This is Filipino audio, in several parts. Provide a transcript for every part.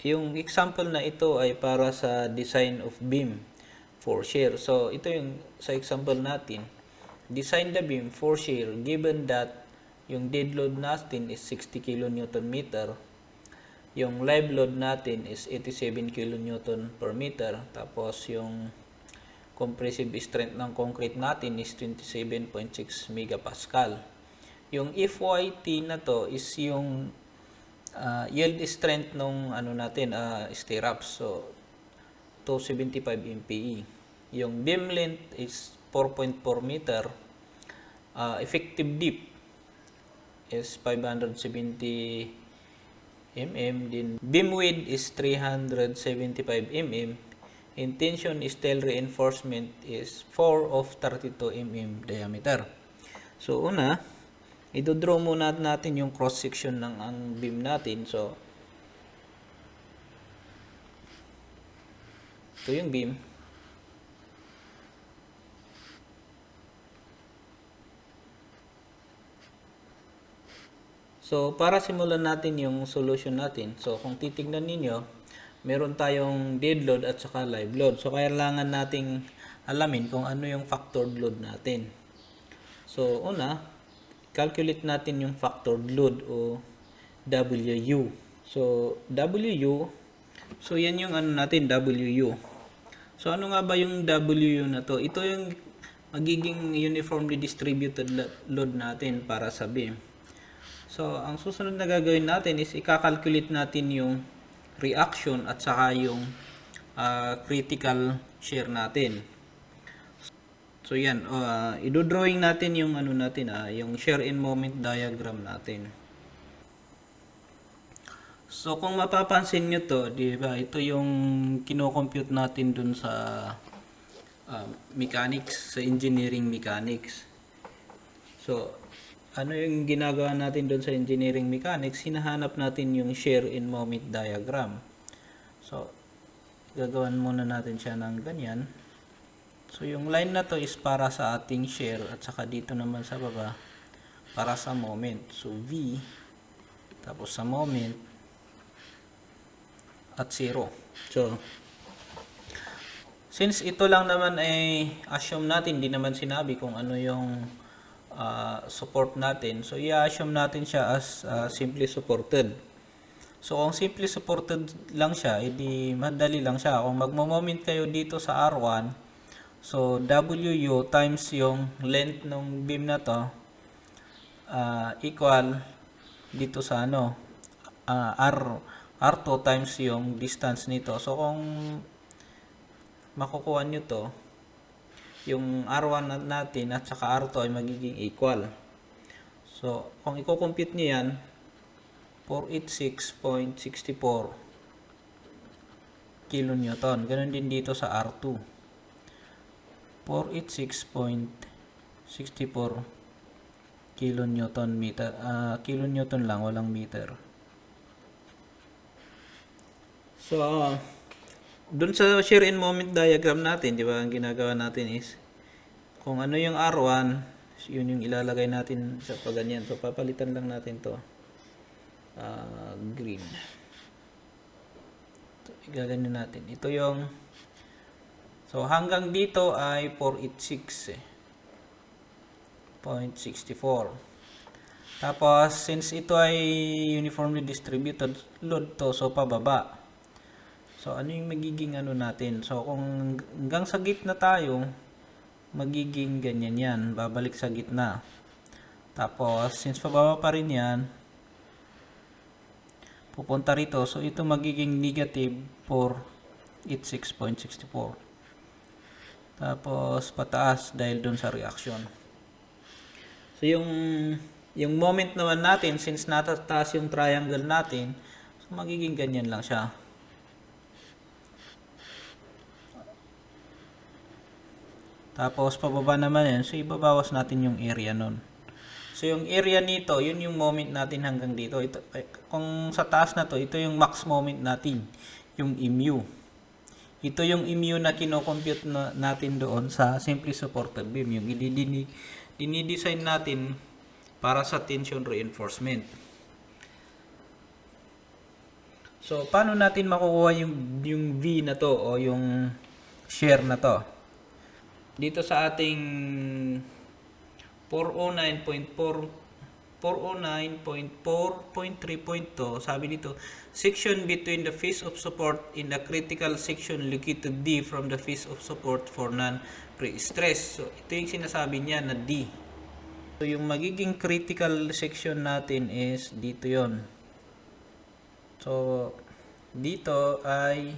Yung example na ito ay para sa design of beam for shear. So, ito yung sa example natin. Design the beam for shear given that yung dead load natin is 60 kN meter. Yung live load natin is 87 kN per meter. Tapos, yung compressive strength ng concrete natin is 27.6 megapascal. Yung FYT na to is yung yield strength nung ano natin, stirrups. So, 275 MPe. Yung beam length is 4.4 meter. Effective depth is 570 mm. Din beam width is 375 mm. Intention steel reinforcement is 4 of 32 mm diameter. So, una, i-draw muna natin yung cross section ng ang beam natin. So, ito yung beam. So, para simulan natin yung solution natin. So, kung titignan ninyo, meron tayong dead load at saka live load. So, kailangan nating alamin kung ano yung factored load natin. So, una, calculate natin yung factored load o WU. So, WU, so yan yung ano natin, WU. So, ano nga ba yung WU na to? Ito yung magiging uniformly distributed load natin para sa beam. So, ang susunod na gagawin natin is i-calculate natin yung reaction at saka yung critical shear natin. So, yan. I-drawing natin yung ano natin, yung shear in moment diagram natin. So, kung mapapansin nyo to, di ba, ito yung kino-compute natin dun sa mechanics, sa engineering mechanics. So, ano yung ginagawa natin doon sa engineering mechanics? Hinahanap natin yung shear in moment diagram. So, gagawin muna natin siya ng ganyan. So, yung line na to is para sa ating shear at saka dito naman sa baba para sa moment. So, V tapos sa moment at 0. So, since ito lang naman ay assume natin, di naman sinabi kung ano yung support natin. So, i-assume natin siya as simply supported. So, kung simply supported lang siya, edi madali lang siya. Kung magmo-moment kayo dito sa R1, so, WU times yung length ng beam na to equal dito sa ano, R2 times yung distance nito. So, kung makukuha nyo to, yung R1 natin at saka R2 ay magiging equal. So, kung i-compute nyo yan, 486.64 kilonewton. Ganun din dito sa R2. 486.64 kilonewton meter. Kilonewton lang, walang meter. So, dun sa shear in moment diagram natin, di ba, ang ginagawa natin is, kung ano yung R1, yun yung ilalagay natin sa paganyan. So, papalitan lang natin to. Green. So, igaganyan natin. Ito yung, so, hanggang dito ay 486.64. Tapos, since ito ay uniformly distributed load to, so, pababa. So, ano yung magiging ano natin? So, kung hanggang sa gitna tayo, magiging ganyan yan. Babalik sa gitna. Tapos, since pababa pa rin yan, pupunta rito. So, ito magiging negative 486.64. Tapos, pataas dahil dun sa reaction. So, yung moment naman natin, since natataas yung triangle natin, so, magiging ganyan lang siya. Tapos, pababa naman yan. So, ibabawas natin yung area nun. So, yung area nito, yun yung moment natin hanggang dito. Ito, kung sa taas na to, ito yung max moment natin. Yung mu. Ito yung mu na kino-compute natin doon sa simply supported beam. Yung dinidesign natin para sa tension reinforcement. So, paano natin makukuha yung V na to o yung share na to? Dito sa ating 409.4.3.2, sabi dito, section between the phase of support in the critical section located D from the phase of support for non-pre-stress. So, ito yung sinasabi niya na D. So, yung magiging critical section natin is dito yon. So, dito ay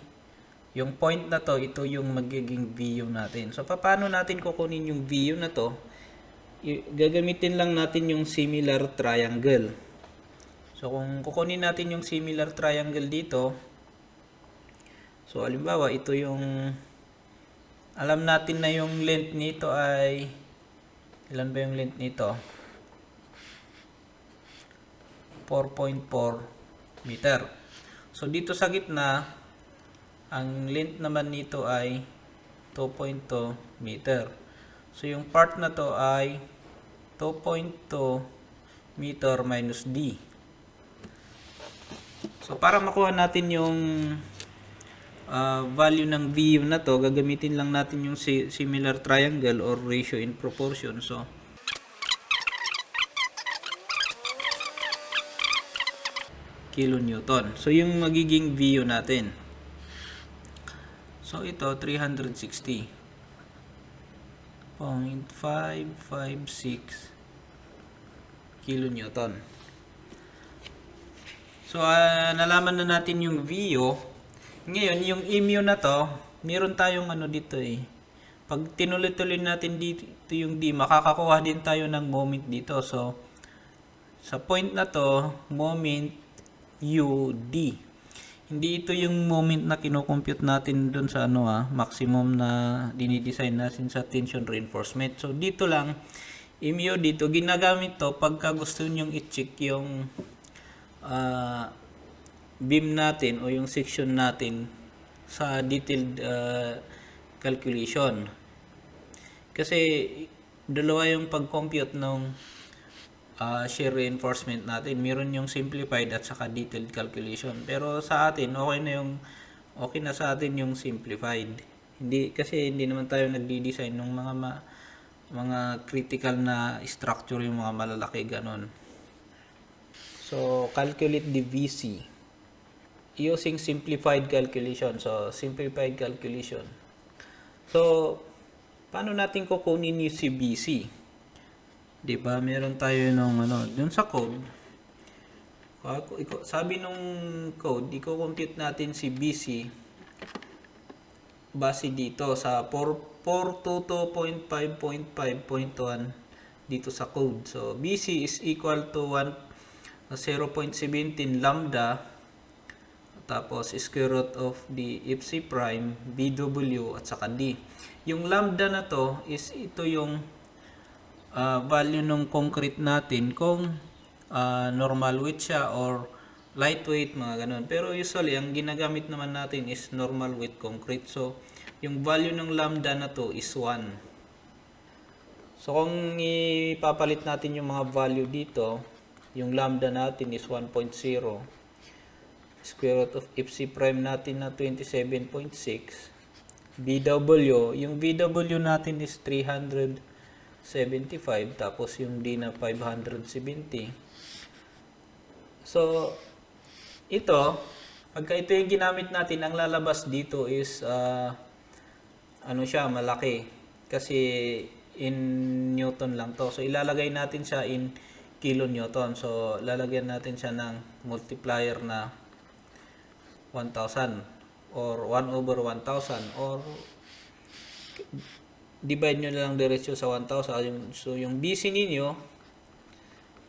yung point na to, ito yung magiging VU natin. So, paano natin kukunin yung VU na to? Gagamitin lang natin yung similar triangle. So, kung kukunin natin yung similar triangle dito, so, halimbawa, ito yung, alam natin na yung length nito ay, ilan ba yung length nito? 4.4 meter. So, dito sa gitna, ang length naman nito ay 2.2 meter. So, yung part na to ay 2.2 meter minus D. So, para makuha natin yung value ng VU na to, gagamitin lang natin yung similar triangle or ratio in proportion. So, kilonewton. So, yung magiging VU natin. So, ito, 360.556 kilonewton. So, nalaman na natin yung VU. Ngayon, yung mu na to, meron tayong ano dito eh. Pag tinuloy-tuloy natin dito yung D, makakakuha din tayo ng moment dito. So, sa point na to, moment UD. Hindi ito yung moment na kino-compute natin dun sa maximum na dinidesign natin sa tension reinforcement. So, dito lang, mu dito, ginagamit to pagka gusto nyong i-check yung beam natin o yung section natin sa detailed calculation. Kasi, dalawa yung pag-compute ng shear reinforcement natin. Meron yung simplified at saka detailed calculation. Pero sa atin, okay na sa atin yung simplified. Kasi hindi naman tayo nagdi-design ng mga critical na structure, yung mga malalaki ganon. So, calculate the VC using simplified calculation. So, simplified calculation. So, paano natin kukunin yung si BC? Diba, meron tayo nung dun sa code. Sabi nung code, i-compute natin si BC base dito sa 422.5.5.1 dito sa code. So, BC is equal to 0.17 lambda tapos square root of the FC prime, BW at saka D. Yung lambda na to is ito yung value ng concrete natin kung normal weight siya or lightweight, mga ganun. Pero usually, ang ginagamit naman natin is normal weight concrete. So, yung value ng lambda na to is 1. So, kung ipapalit natin yung mga value dito, yung lambda natin is 1.0. Square root of FC prime natin na 27.6. BW, yung BW natin is 375, tapos yung D na 570. So, ito, pagka ito yung ginamit natin, ang lalabas dito is, malaki. Kasi, in Newton lang to. So, ilalagay natin siya in kilonewton. So, lalagyan natin siya ng multiplier na 1,000 or 1/1000 or divide nyo na lang diretso sa 1,000. So, yung BC ninyo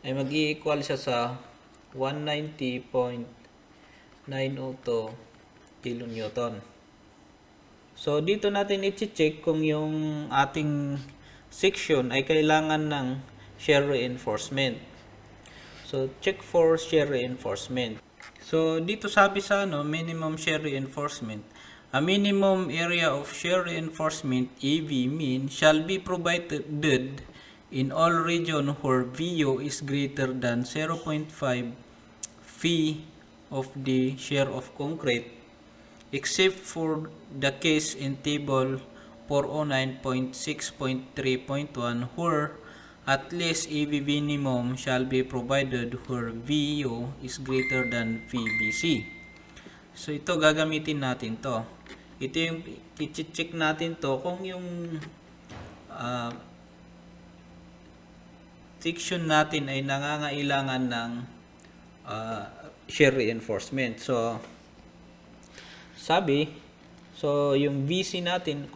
ay mag-i-equal siya sa 190.902 kilonewton. So, dito natin i-check kung yung ating section ay kailangan ng shear reinforcement. So, check for shear reinforcement. So, dito sabi sa minimum shear reinforcement. A minimum area of shear reinforcement, EV mean, shall be provided in all region where VU is greater than 0.5 phi of the shear of concrete except for the case in table 409.6.3.1 where at least EV minimum shall be provided where VU is greater than VBC. So ito gagamitin natin to. Ito yung i-check natin to kung yung section natin ay nangangailangan ng shear reinforcement. So yung VC natin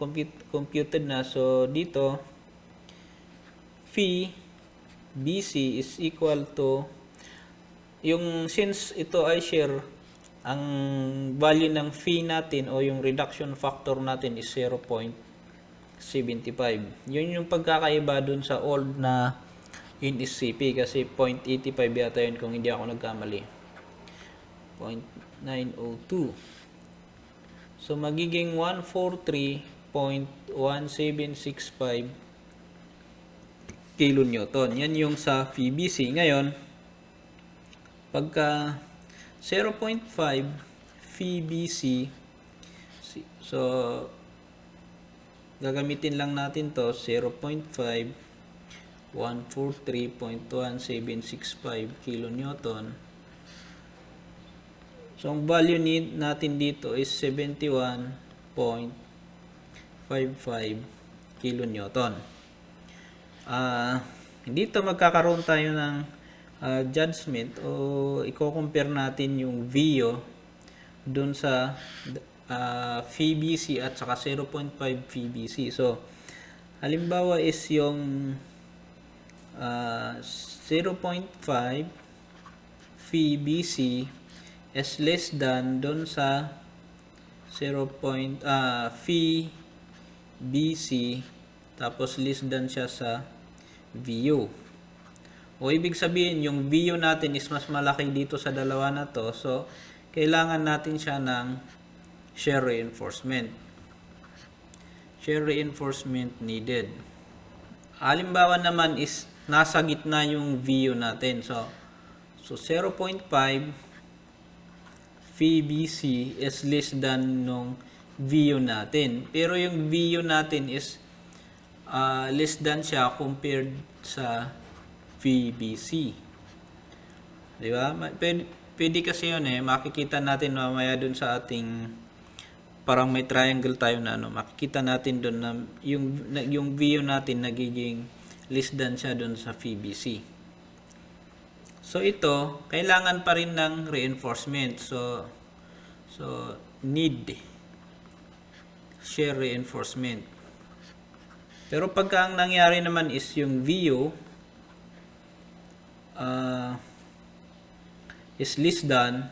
computed na. So dito phi BC is equal to since ito ay shear, ang value ng phi natin o yung reduction factor natin is 0.75. Yun yung pagkakaiba dun sa old na NSCP kasi 0.85 yata yun kung hindi ako nagkamali. 0.902. So magiging 143.1765 kilonewton. Yan yung sa PBC. Ngayon, pagka 0.5 PBC, so gagamitin lang natin to 0.5 143.1765 kilonewton. So ang value natin dito is 71.55 kilonewton. Dito magkakaroon tayo ng judgment o i-compare natin yung VO dun sa PBC at saka 0.5 PBC. So halimbawa is yung 0.5 PBC is less than dun sa 0. PBC tapos less than siya sa VU. O ibig sabihin yung VU natin is mas malaki dito sa dalawa na to. So kailangan natin siya ng shear reinforcement. Shear reinforcement needed. Halimbawa naman is nasa gitna yung VU natin. So 0.5 PBC is less than nung VU natin. Pero yung VU natin is less than siya compared sa VBC. Di ba? Pwede kasi yun makikita natin mamaya dun sa ating parang may triangle tayo na makikita natin dun na yung VU natin nagiging less than siya dun sa VBC. So ito, kailangan pa rin ng reinforcement. So need shear reinforcement. Pero pagka ang nangyari naman is yung VU is less than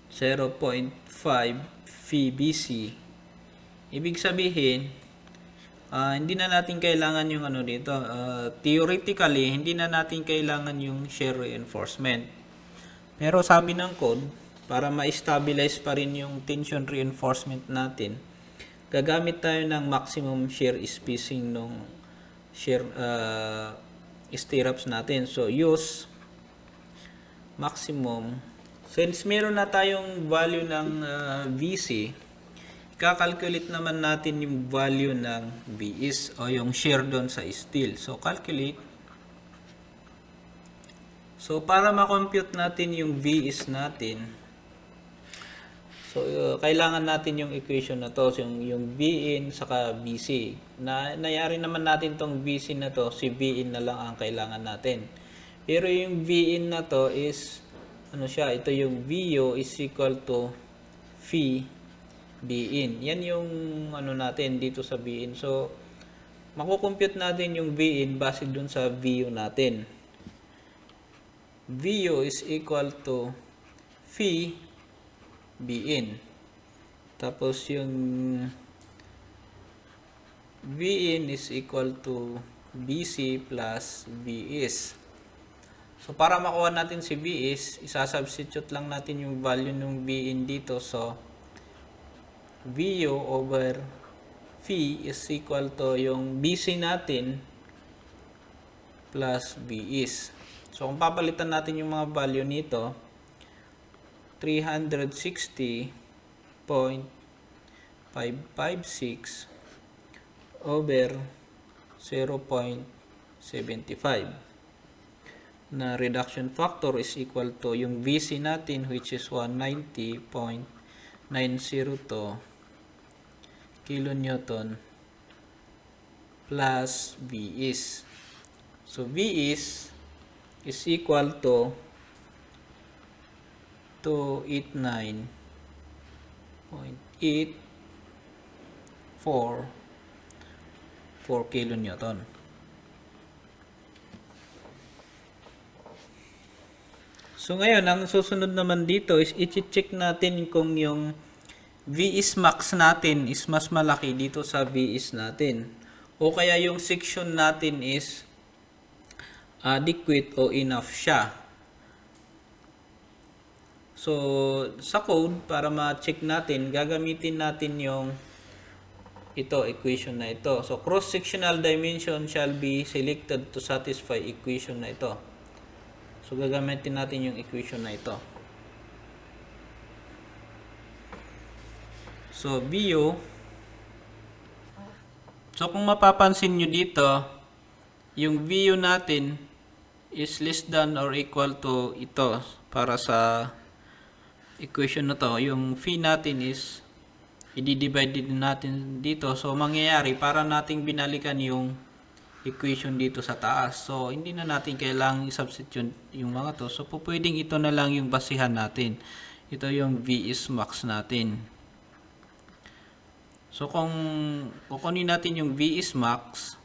0.5 VBC, ibig sabihin hindi na natin kailangan yung dito. Theoretically, hindi na natin kailangan yung shear reinforcement. Pero sabi ng code, para ma-stabilize pa rin yung tension reinforcement natin, gagamit tayo ng maximum shear spacing ng shear stirrups natin. So use maximum. Since meron na tayong value ng VC, kakalculate naman natin yung value ng VS o yung shear doon sa steel. So calculate. So para ma-compute natin yung VS natin, so kailangan natin yung equation na to, yung VN saka VC. Nayari naman natin tong VC na to, si VN na lang ang kailangan natin. Pero yung VN na to is ito yung VU is equal to phi BN. Yan yung natin dito sa BN. So mako-compute natin yung VN base dun sa VU natin. VU is equal to phi BN. Tapos yung VN is equal to BC plus VS. So para makuha natin si VS, isa-substitute lang natin yung value ng VN dito. So VU over phi is equal to yung BC natin plus VS. So kung papalitan natin yung mga value nito, 360.556 over 0.75 na reduction factor is equal to yung VC natin which is 190.902 kilonewton plus Vs. So Vs is equal to 289.844 kilonewton. So ngayon, ang susunod naman dito is i-check natin kung yung Vs max natin is mas malaki dito sa Vs natin. O kaya yung section natin is adequate o enough siya. So, sa code, para ma-check natin, gagamitin natin yung equation na ito. So, cross-sectional dimension shall be selected to satisfy equation na ito. So, gagamitin natin yung equation na ito. So, VU. So, kung mapapansin nyo dito, yung VU natin is less than or equal to ito para sa equation na to. Yung phi natin is i-divide din natin dito. So, mangyayari para nating binalikan yung equation dito sa taas. So, hindi na natin kailangang i-substitute yung mga to. So, pwedeng ito na lang yung basihan natin. Ito yung Vs max natin. So, kung kukunin natin yung Vs max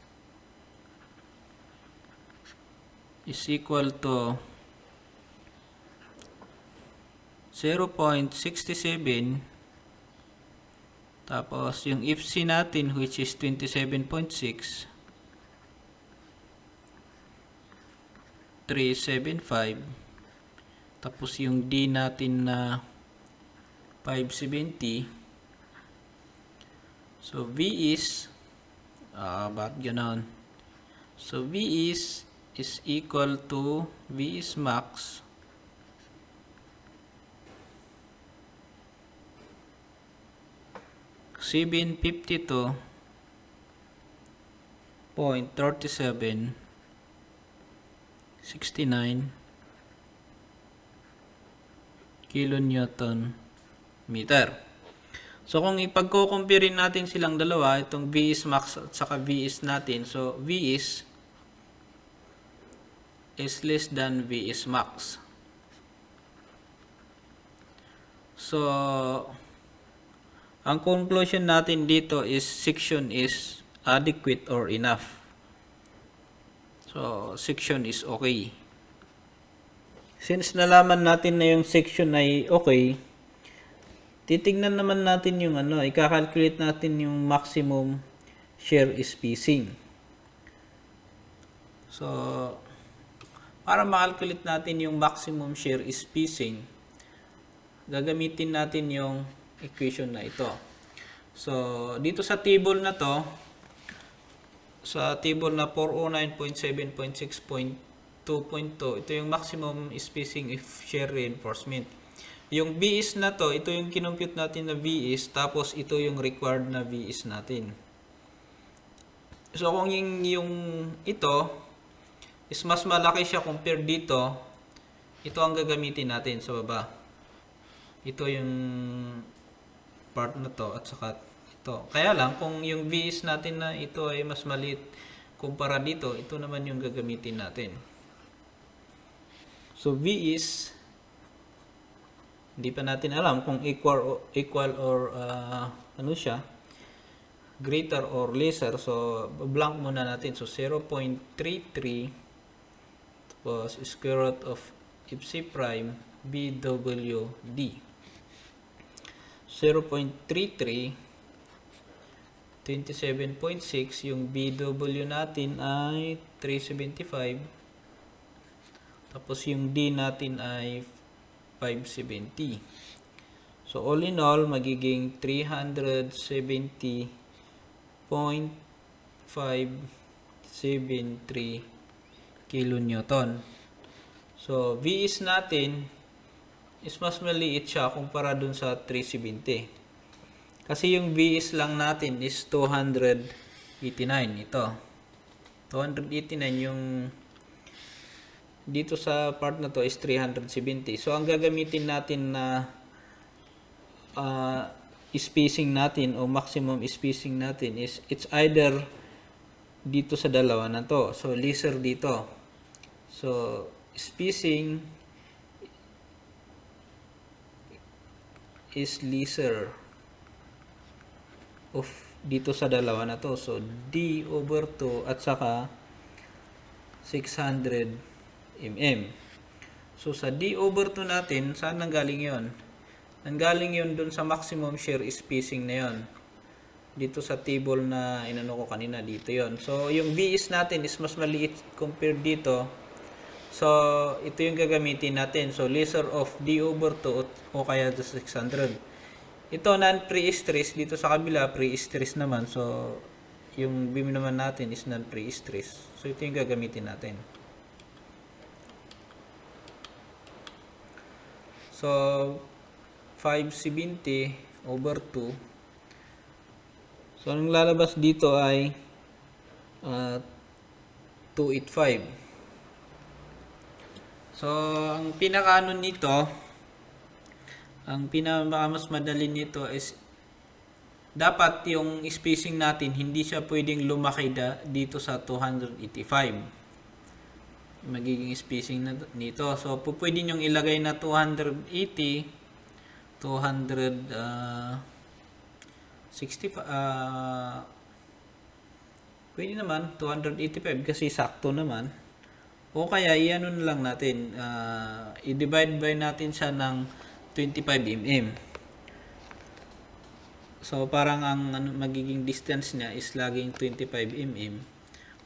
is equal to 0.67, tapos yung FC natin which is 27.6, 375, tapos yung D natin na 570. So V is bakit ganon? So V is equal to V is max $752.3769 kilonewton meter. So, kung ipagko-compare natin silang dalawa, itong Vs max at saka Vs natin, so Vs is less than Vs max. So, ang conclusion natin dito is section is adequate or enough. So, section is okay. Since nalaman natin na yung section ay okay, titignan naman natin yung i-calculate natin yung maximum shear spacing. So, para ma-calculate natin yung maximum shear spacing, gagamitin natin yung equation na ito. So, dito sa table na to, sa table na 409.7.6.2.2, ito yung maximum spacing of shear reinforcement. Yung Vs na to, ito yung kinompute natin na Vs, tapos ito yung required na Vs natin. So, kung yung ito is mas malaki siya compare dito, ito ang gagamitin natin sa baba. Ito yung part na to at saka ito. Kaya lang, kung yung Vs natin na ito ay mas maliit kumpara dito, ito naman yung gagamitin natin. So, Vs, hindi pa natin alam kung equal or siya, greater or lesser. So, blank muna natin. So, 0.33 tapos square root of FC prime BWD. 0.33, 27.6, yung BW natin ay 375, tapos yung D natin ay 570. So, all in all, magiging 370.573 kilonewton. So, Vs natin is mas maliit siya kumpara dun sa 370. Kasi yung VS lang natin is 289. Ito. 289 yung dito sa part na to is 370. So, ang gagamitin natin na spacing natin o maximum spacing natin is it's either dito sa dalawa na to. So, lesser dito. So, spacing is lesser of dito sa dalawa na to. So, D over 2 at saka 600 mm. So, sa D over 2 natin, saan nanggaling yon? Nanggaling yon dun sa maximum shear spacing na yon. Dito sa table na inano ko kanina, dito yon. So, yung VS natin is mas maliit compared dito. So, ito yung gagamitin natin. So, lesser of D over 2 o kaya 600. Ito non-pre-stress. Dito sa kabila, pre-stress naman. So, yung beam naman natin is non-pre-stress. So, ito yung gagamitin natin. So, 570 over 2. So, ang lalabas dito ay 285. So, ang pinakaano nito, ang mas madali nito is dapat yung spacing natin hindi siya pwedeng lumaki dito sa 285. Magiging spacing na nito. So, pwede nyo ilagay na 280, 260, pwede naman 285 kasi sakto naman. O kaya iano na lang natin, i-divide by natin siya ng 25 mm. So parang ang magiging distance niya is laging 25 mm.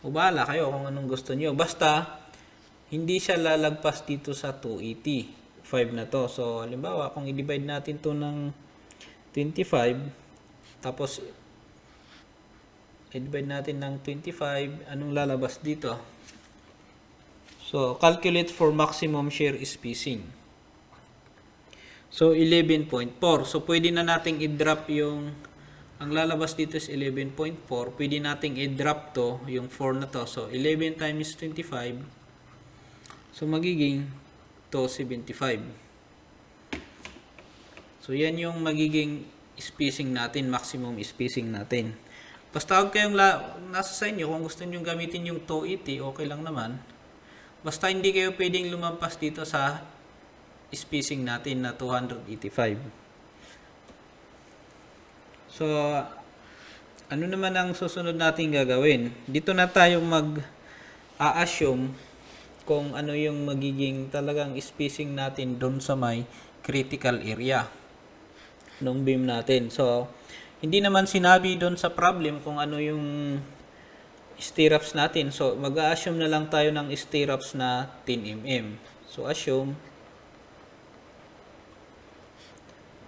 O bahala kayo kung anong gusto niyo. Basta hindi siya lalagpas dito sa 280. 5 na to. So halimbawa kung i-divide natin to ng 25 tapos i-divide natin ng 25, anong lalabas dito? So, calculate for maximum shear spacing. So, 11.4. So, pwede na nating i-drop yung, ang lalabas dito is 11.4. Pwede nating i-drop to, yung 4 na to. So, 11 times 25. So, magiging 275. So, yan yung magiging spacing natin, maximum spacing natin. Basta huwag kayong nasa sa inyo, kung gusto nyo gamitin yung 280, okay lang naman. Basta hindi kayo pwedeng lumampas dito sa spacing natin na 285. So, ano naman ang susunod natin gagawin? Dito na tayo mag-a-assume kung ano yung magiging talagang spacing natin doon sa may critical area ng beam natin. So, hindi naman sinabi doon sa problem kung ano yung stirrups natin. So, mag-a-assume na lang tayo ng stirrups na 10 mm. So, assume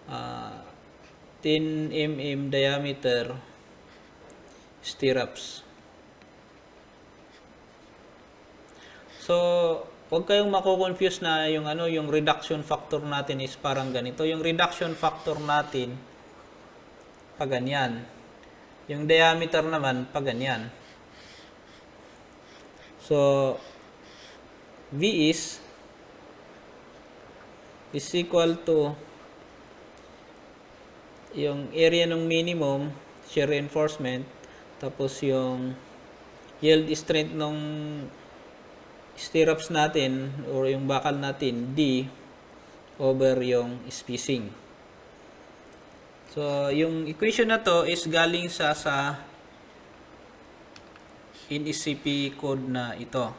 10 mm diameter stirrups. So, huwag kayong mako-confuse na yung yung reduction factor natin is parang ganito. Yung reduction factor natin pa ganyan. Yung diameter naman pa ganyan. So, V is equal to yung area ng minimum shear reinforcement tapos yung yield strength ng stirrups natin or yung bakal natin D over yung spacing. So, yung equation na to is galing sa NSCP code na ito.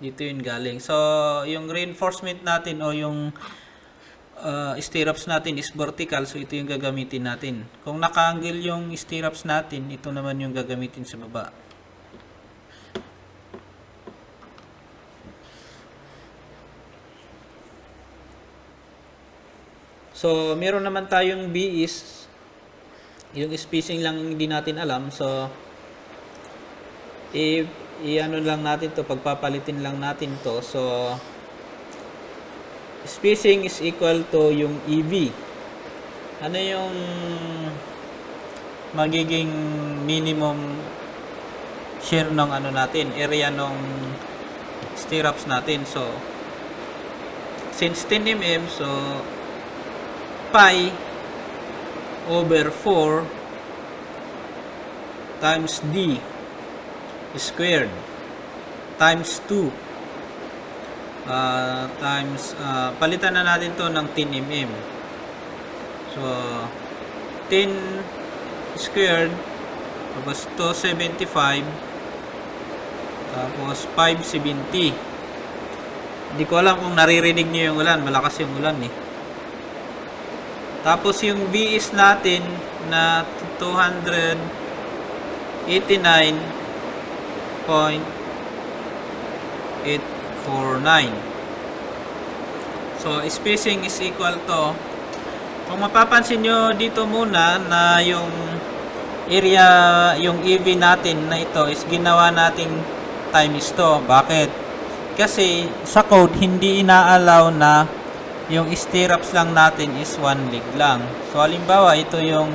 Dito yun galing. So, yung reinforcement natin o yung stirrups natin is vertical. So, ito yung gagamitin natin. Kung naka-angle yung stirrups natin, ito naman yung gagamitin sa baba. So, meron naman tayong B is yung spacing lang hindi natin alam. So, i-ano lang natin to, pagpapalitin lang natin to. So, spacing is equal to yung EV. Ano yung magiging minimum shear ng ano natin, area ng stirrups natin? So, since 10 mm, so pi over 4 times d squared times 2 times palitan na natin to ng 10 mm. So 10 squared tapos 275 tapos 570. Hindi ko alam kung naririnig niyo yung ulan, malakas yung ulan eh. Tapos yung VS natin na 289.849. So spacing is equal to, kung mapapansin nyo dito muna na yung area, yung EV natin na ito is ginawa nating times to. Bakit? Kasi sa code hindi inaalaw na yung stirrups lang natin is one leg lang. So halimbawa ito yung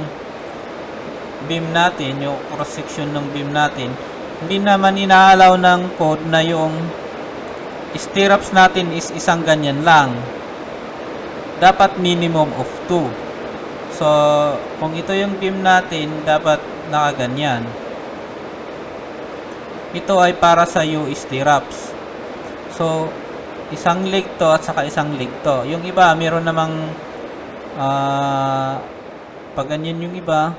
beam natin, yung cross section ng beam natin, hindi naman inaalaw ng code na yung stirrups natin is isang ganyan lang. Dapat minimum of 2. So kung ito yung beam natin, dapat nakaganyan. Ito ay para sa U stirrups. So isang leg to at saka isang leg to. Yung iba meron namang pag ganyan yung iba,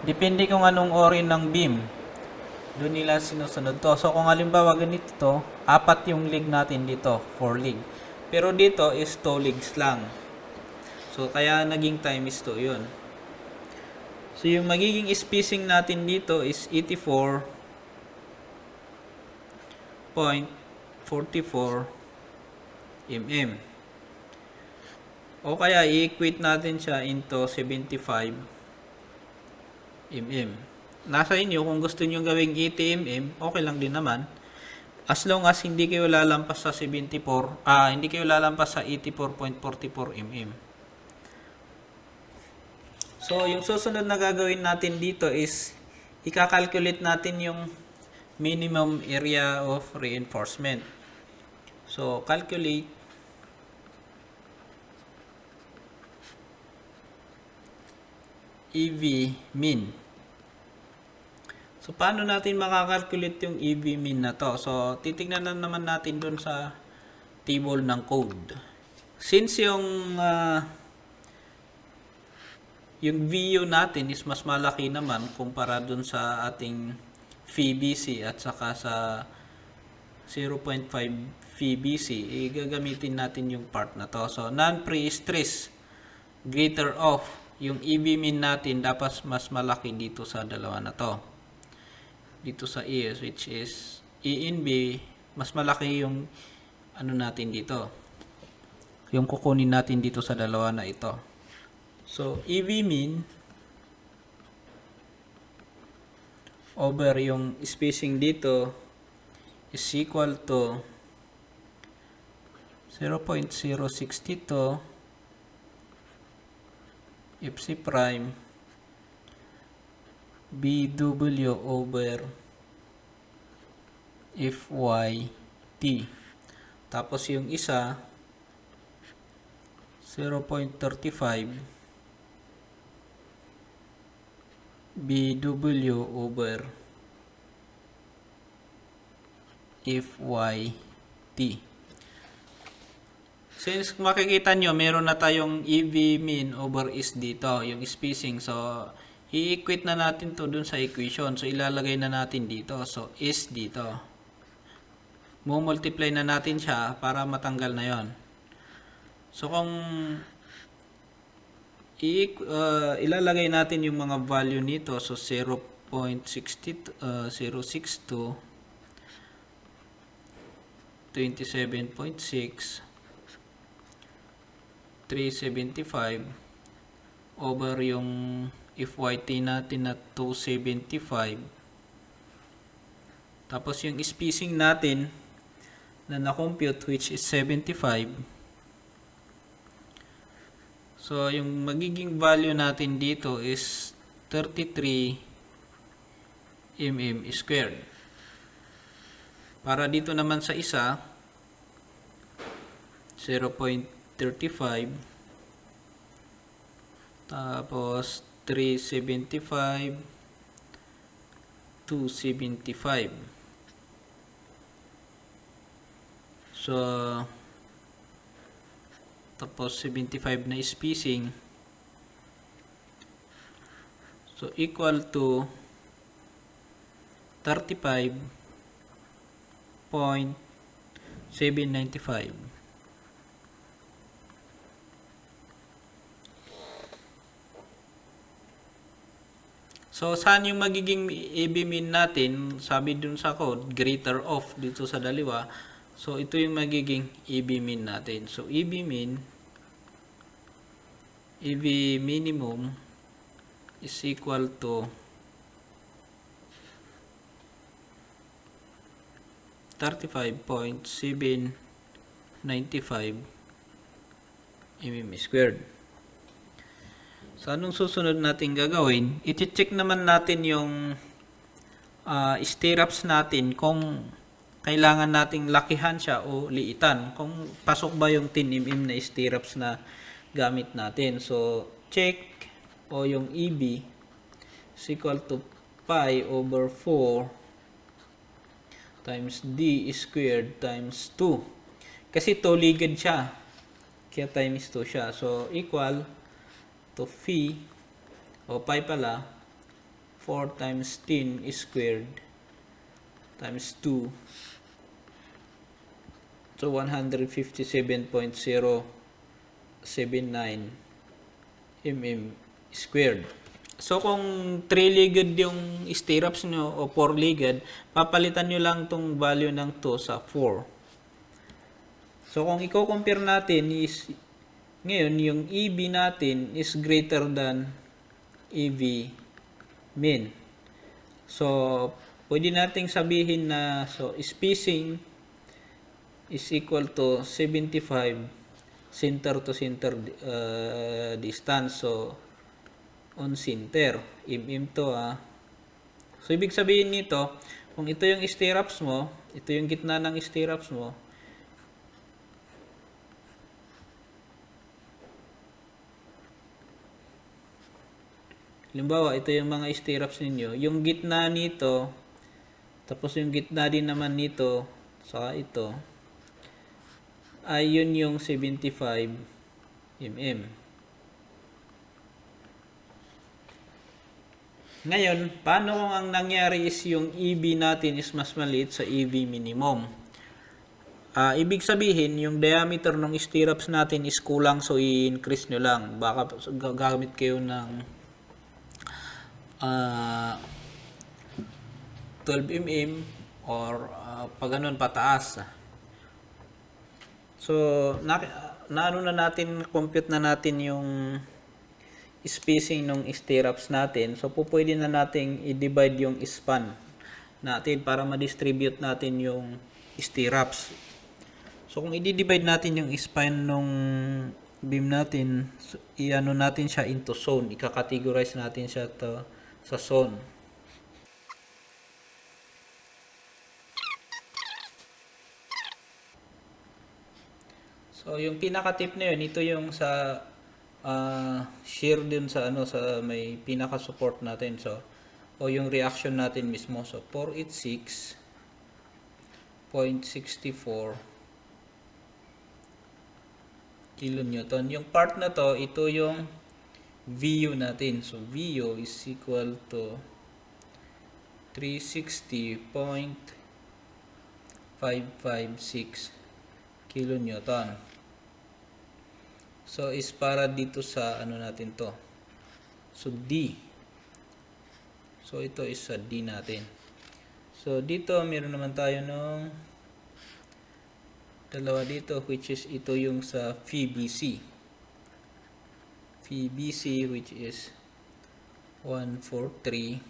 depende kung anong ori ng beam, doon nila sinusunod to. So kung halimbawa ganito to, 4 yung leg natin dito, 4 leg. Pero dito is 2 legs lang. So kaya naging times 2 yun. So yung magiging spacing natin dito is 84.44 mm. O kaya i-equate natin siya into 75 mm. Nasa inyo kung gusto niyo gawing 80 mm, okay lang din naman. As long as hindi kayo lalampas sa 74, hindi kayo lalampas sa 84.44 mm. So, yung susunod na gagawin natin dito is ika-calculate natin yung minimum area of reinforcement. So, calculate EV min. So, paano natin makakalculate yung EV min na to? So, titignan na naman natin doon sa table ng code. Since yung VU natin is mas malaki naman kumpara doon sa ating PBC at saka sa 0.5 PBC, gagamitin natin yung part na to. So, non-pre-stress greater of yung EV min natin dapat mas malaki dito sa dalawa na to. Dito sa E, which is E in B, mas malaki yung ano natin dito. Yung kukunin natin dito sa dalawa na ito. So, EV min over yung spacing dito is equal to 0.062 FC prime BW over FYT. Tapos yung isa 0.35 BW over FYT. Since makikita nyo, meron na tayong EV min over S dito, yung spacing. So, i-equate na natin to dun sa equation. So, ilalagay na natin dito. So, S dito. Multiply na natin siya para matanggal na yon. So, kung ilalagay natin yung mga value nito, so 0.062 27.6 375 over yung FYT natin na 275, tapos yung spacing natin na na-compute, which is 75. So, yung magiging value natin dito is 33 mm squared. Para dito naman sa isa, 0.35, tapos 375, 275. So, tapos 75 na spacing. So, equal to 35.795. So, saan yung magiging AB-min natin? Sabi dun sa code, greater of dito sa dalawa. So, ito yung magiging AB-min natin. So, AB-min, AB minimum is equal to 35.795 mm squared. So, anong susunod natin gagawin? I-check naman natin yung stirrups natin kung kailangan nating lakihan siya o liitan. Kung pasok ba yung 10 mm na stirrups na gamit natin. So, check o yung EB is equal to pi over 4 times D squared times 2. Kasi two-legged siya. Kaya times 2 siya. So, equal to phi o pi pala 4 times 10 squared times 2. So 157.079 mm squared. So kung 3-legged yung stirrups nyo o 4-legged, papalitan nyo lang tong value ng 2 sa 4. So kung i-compare natin is ngayon, yung EB natin is greater than EV min. So, pwede nating sabihin na spacing is equal to 75 center to center distance. So, on center. To So, ibig sabihin nito, kung ito yung stirrups mo, ito yung gitna ng stirrups mo, halimbawa, ito yung mga stirrups ninyo. Yung gitna nito, tapos yung gitna din naman nito, saka ito, ay yun yung 75 mm. Ngayon, paano kung ang nangyari is yung EB natin is mas maliit sa EV minimum? Ibig sabihin, yung diameter ng stirrups natin is kulang, so i-increase nyo lang. Baka gagamit kayo ng 12 mm or pag ganun pataas. So, naano na natin, compute na natin yung spacing ng stirrups natin. So, pwede na nating i-divide yung span natin para ma-distribute natin yung stirrups. So, kung i-divide natin yung span ng beam natin, so, i-ano natin siya into zone. I-categorize natin siya sa zone. So, yung pinaka-tip na yun, ito yung sa shear din sa sa may pinaka-support natin. So, o yung reaction natin mismo. So, 486.64 kilonewton. Yung part na to, ito yung VU natin. So, VU is equal to 360.556 kilonewton. So, is para dito sa natin to. So, D. So, ito is sa D natin. So, dito, meron naman tayo ng dalawa dito, which is ito yung sa phi BC. Phi BC, which is 143.176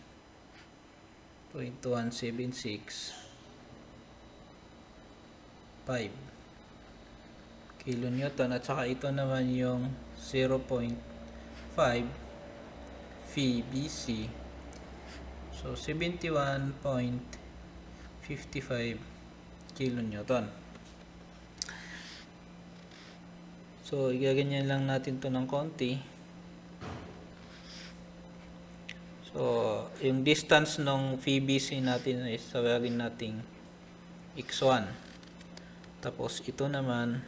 kilonewton at saka ito naman yung 0.5 VBC. So 71.55 kilonewton. So igaganyan lang natin to ng konti. So yung distance ng VBC natin is tawagin nating x1. Tapos ito naman,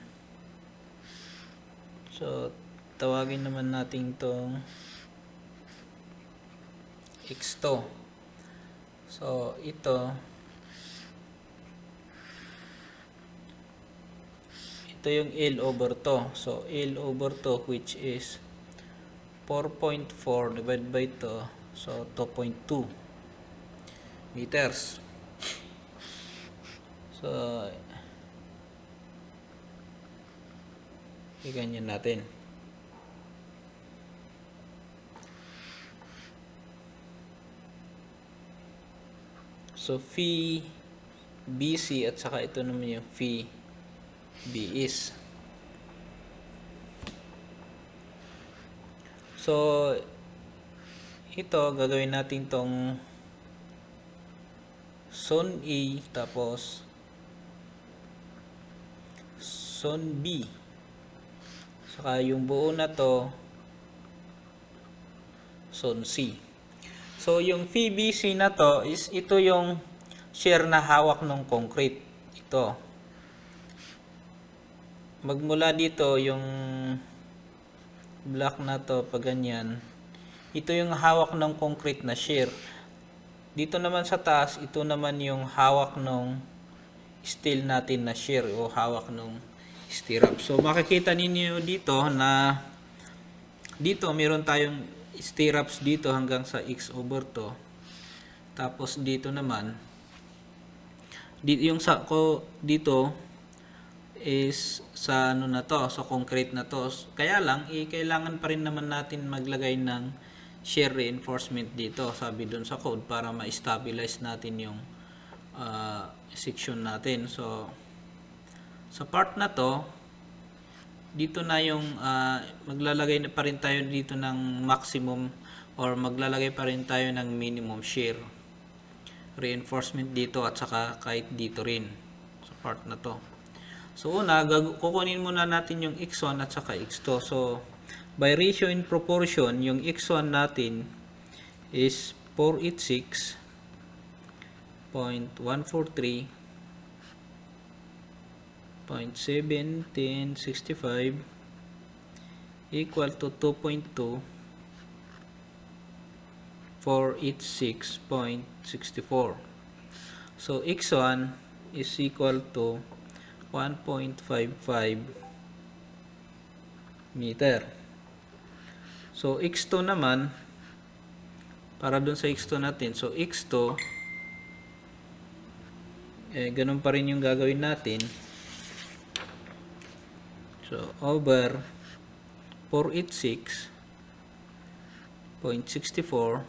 so tawagin naman natin tong x2. So ito yung L over to. So L over to, which is 4.4 divided by 2. So 2.2 meters. So iganyan natin. So phi BC at saka ito naman yung phi BS. So ito gagawin natin tong zone A tapos zone B. Saka yung buo na to zone C. So yung VBC na to is ito yung shear na hawak ng concrete. Ito. Magmula dito yung block na to pag ganyan. Ito yung hawak ng concrete na shear. Dito naman sa taas, ito naman yung hawak ng steel natin na shear o hawak ng stirrup. So makikita ninyo dito na dito meron tayong stirrups dito hanggang sa x over 2. Tapos dito naman yung sa ko dito is sa ano na to, sa concrete na to. Kaya lang kailangan pa rin naman natin maglagay ng shear reinforcement dito, sabi doon sa code, para ma-stabilize natin yung section natin. So sa part na to, dito na yung maglalagay na pa rin tayo dito ng maximum or maglalagay pa rin tayo ng minimum shear reinforcement dito at saka kahit dito rin sa part na to. So una, kukunin muna natin yung x1 at saka x2. So by ratio in proportion, yung x1 natin is 486.143 0.1765 equal to 2.2 486.64. So x1 is equal to 1.55 meter. So x2 naman, para dun sa x2 natin, so x2 ganun pa rin yung gagawin natin. So, over 486.64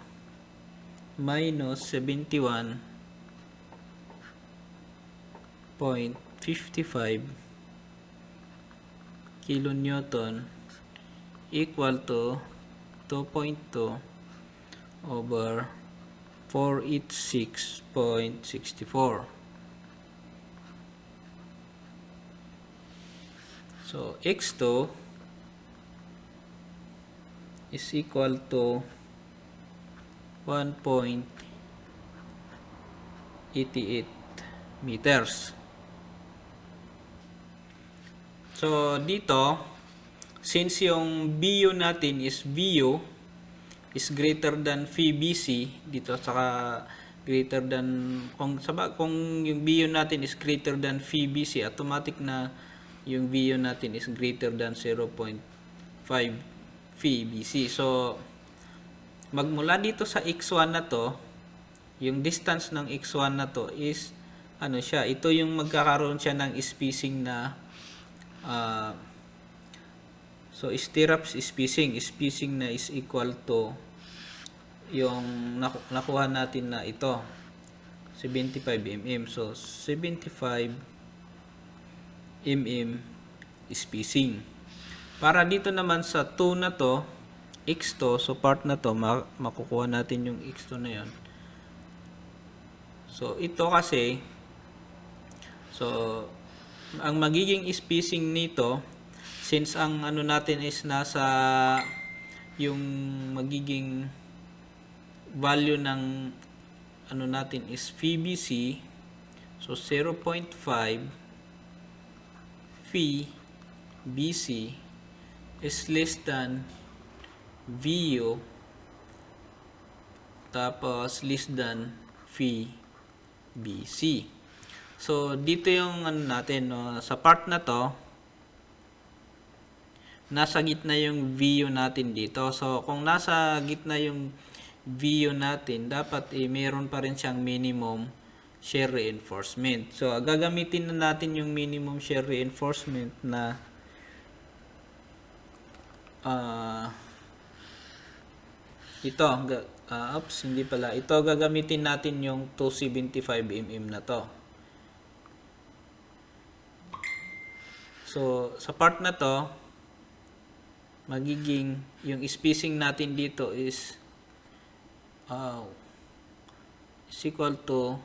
minus 71.55 kilonewton equal to 2.2 over 486.64. So x2 is equal to 1.88 meters. So dito, since yung BU natin is VU is greater than VBC dito, saka greater than kung yung BU natin is greater than VBC, automatic na yung VU natin is greater than 0.5 VBC. So magmula dito sa x1 na to, yung distance ng x1 na to is ano siya, ito yung magkakaroon siya ng spacing na so stirrups spacing na is equal to yung nakuha natin na ito 75 mm. So 75 mm spacing. Para dito naman sa 2 na to, x2, so part na to, makukuha natin yung x2 na yon. So, ito kasi, so, ang magiging spacing nito, since ang ano natin is nasa yung magiging value ng ano natin is VBC, so 0.5 VBC is less than VU tapos less than VBC. So dito yung ano natin, no, sa part na to nasa gitna yung VU natin dito. So kung nasa gitna yung VU natin, dapat meron pa rin siyang minimum shear reinforcement. So gagamitin na natin yung minimum shear reinforcement na ito, hindi pala. Ito gagamitin natin yung 275 mm na to. So, sa part na to, magiging yung spacing natin dito is equal to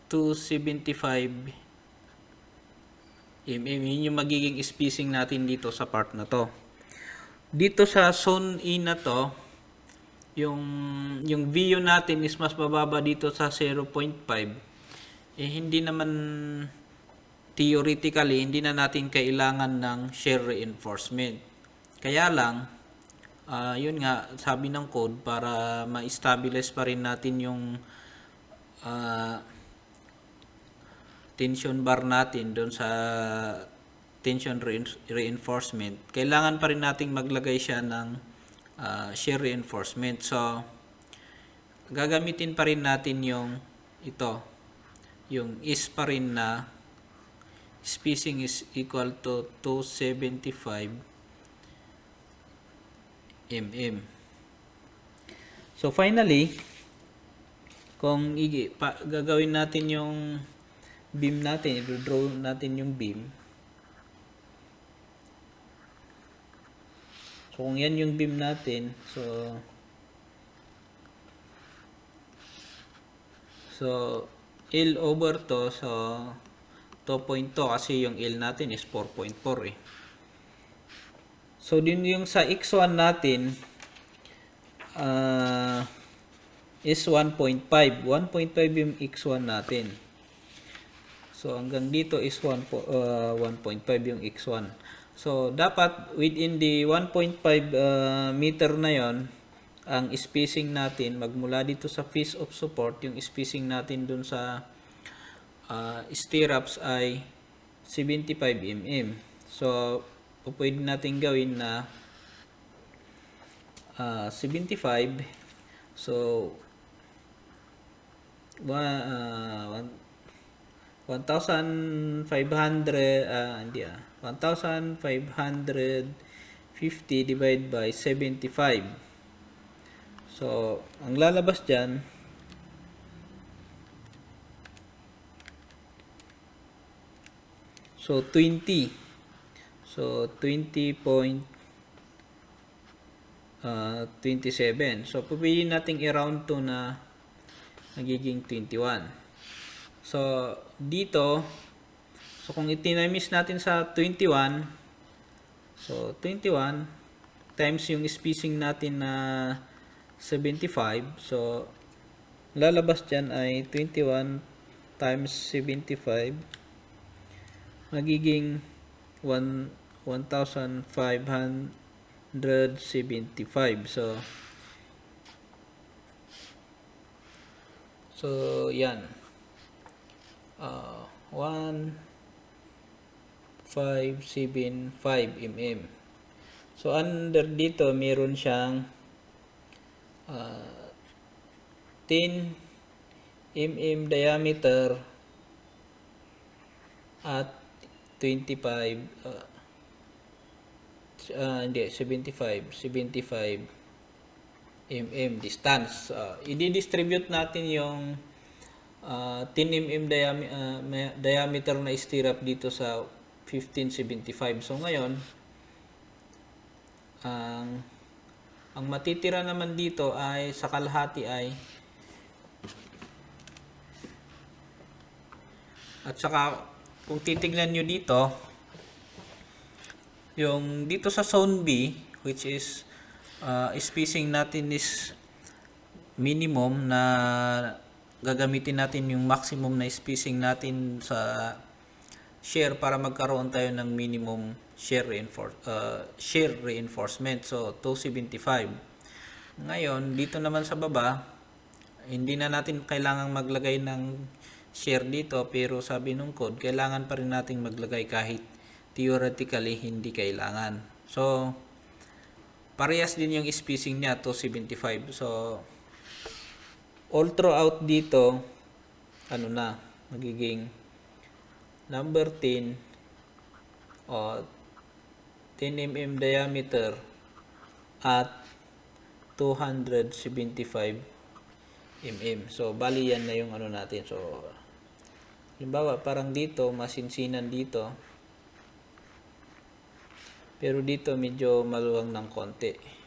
275 mm. Yun yung magiging spacing natin dito sa part na to. Dito sa zone E na to, yung VU natin is mas bababa dito sa 0.5. Hindi naman theoretically, hindi na natin kailangan ng shear reinforcement. Kaya lang, yun nga, sabi ng code, para ma-stabilize pa rin natin yung tension bar natin doon sa tension reinforcement, kailangan pa rin nating maglagay siya ng shear reinforcement. So, gagamitin pa rin natin yung ito, yung is pa rin na spacing is equal to 275 mm. So, finally, kung gagawin natin yung beam natin, i-draw natin yung beam. So, kung yan yung beam natin, so L over to, so 2.2 kasi yung L natin is 4.4 eh. So, din yung sa x1 natin is 1.5. 1.5 yung x1 natin. So, hanggang dito is 1.5 yung x1. So, dapat within the 1.5 meter na yon, ang spacing natin, magmula dito sa face of support, yung spacing natin dun sa stirrups ay 75 mm. So, pwede natin gawin na 75. So, 1,550 divided by 75. So, ang lalabas dyan, so 20. So, 20.27. So, pupiliin natin i-round to na nagiging 21. So, dito, so kung itinamis natin sa 21, so 21 times yung spacing natin na 75, so lalabas dyan ay 21 times 75, magiging 1,575. So yan. 1,575 mm. So, under dito, meron siyang 10 mm diameter at 25 75 mm distance. I-distribute natin yung 10 mm diameter na stirrup dito sa 1575. So ngayon, ang matitira naman dito ay sa kalahati ay, at saka kung titignan nyo dito, yung dito sa zone B, which is spacing natin is minimum, na gagamitin natin yung maximum na spacing natin sa shear para magkaroon tayo ng minimum shear reinforcement. So 275. Ngayon dito naman sa baba, hindi na natin kailangang maglagay ng shear dito, pero sabi nung code kailangan pa rin nating maglagay kahit theoretically hindi kailangan. So parehas din yung spacing niya, 275. So all throughout dito, magiging number 10 o 10 mm diameter at 275 mm. So bali yan na yung natin. So halimbawa parang dito masinsinan dito, pero dito medyo maluwang ng konti.